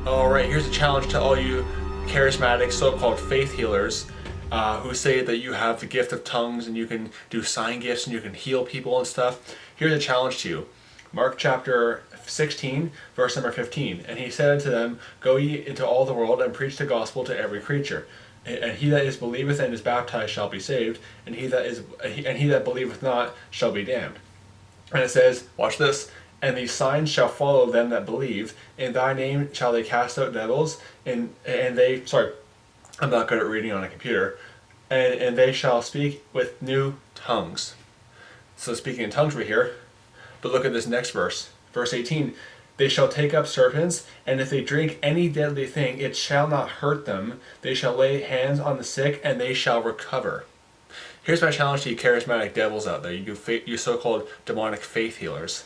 Alright, here's a challenge to all you charismatic so-called faith healers who say that you have the gift of tongues and you can do sign gifts and you can heal people and stuff. Here's a challenge to you. Mark chapter 16, verse number 15. And he said unto them, Go ye into all the world and preach the gospel to every creature. And he that is believeth and is baptized shall be saved, and he that believeth not shall be damned. And it says, watch this, and these signs shall follow them that believe. In thy name shall they cast out devils, and they, sorry, I'm not good at reading on a computer, and they shall speak with new tongues. So speaking in tongues right here, but look at this next verse, verse 18. They shall take up serpents, and if they drink any deadly thing, it shall not hurt them. They shall lay hands on the sick, and they shall recover. Here's my challenge to you charismatic devils out there, you so-called demonic faith healers.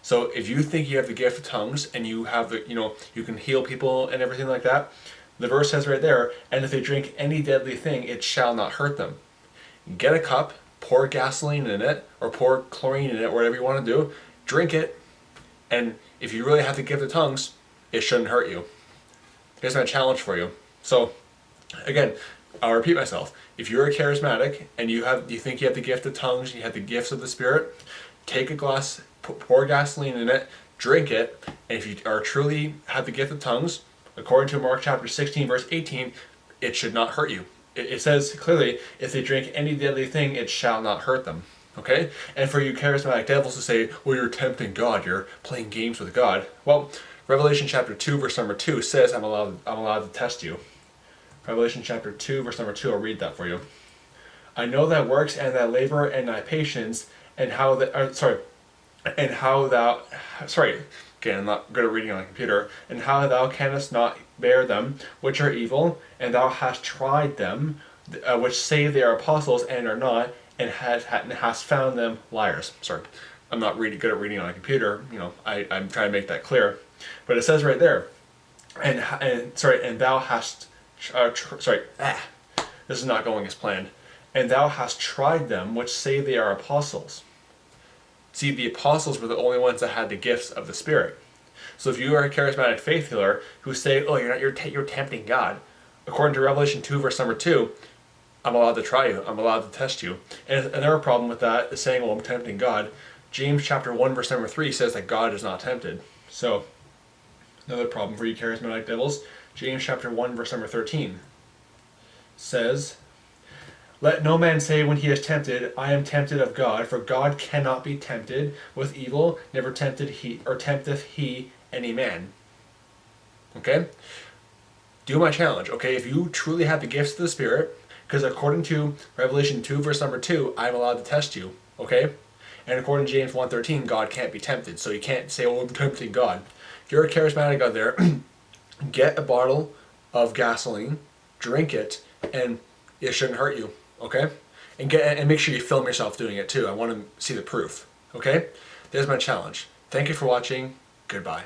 So if you think you have the gift of tongues, and you have the, you can heal people and everything like that, the verse says right there, and if they drink any deadly thing, it shall not hurt them. Get a cup, pour gasoline in it, or pour chlorine in it, whatever you want to do, drink it, and if you really have the gift of tongues, it shouldn't hurt you. Here's my challenge for you. So, again, I'll repeat myself. If you're a charismatic and you think you have the gift of tongues, you have the gifts of the Spirit, take a glass, pour gasoline in it, drink it, and if you are truly have the gift of tongues, according to Mark chapter 16, verse 18, it should not hurt you. It says clearly, if they drink any deadly thing, it shall not hurt them. Okay? And for you charismatic devils to say, well, you're tempting God, you're playing games with God. Well, Revelation chapter 2, verse number 2 says, I'm allowed to test you. Revelation chapter 2, verse number 2, I'll read that for you. I know thy works and thy labor and thy patience, and how thou, again, I'm not good at reading on a computer, and how thou canst not bear them which are evil, and thou hast tried them, which say they are apostles and are not, and hast found them liars. Sorry, I'm not really good at reading on a computer. I'm trying to make that clear. But it says right there, and thou hast, this is not going as planned. And thou hast tried them which say they are apostles. See, the apostles were the only ones that had the gifts of the Spirit. So if you are a charismatic faith healer who say, oh, you're tempting God, according to Revelation 2, verse number 2, I'm allowed to try you. I'm allowed to test you. And another problem with that is saying, well, I'm tempting God. James chapter 1, verse number 3 says that God is not tempted. So, another problem for you charismatic devils. James chapter 1, verse number 13 says, let no man say when he is tempted, I am tempted of God, for God cannot be tempted with evil, never tempteth he any man. Okay? Do my challenge, okay? If you truly have the gifts of the Spirit, because according to Revelation 2, verse number 2, I'm allowed to test you, okay? And according to James 1:13, God can't be tempted, so you can't say, oh, I'm tempting God. If you're a charismatic out there, get a bottle of gasoline, drink it, and it shouldn't hurt you, okay? And make sure you film yourself doing it too. I want to see the proof, okay? There's my challenge. Thank you for watching. Goodbye.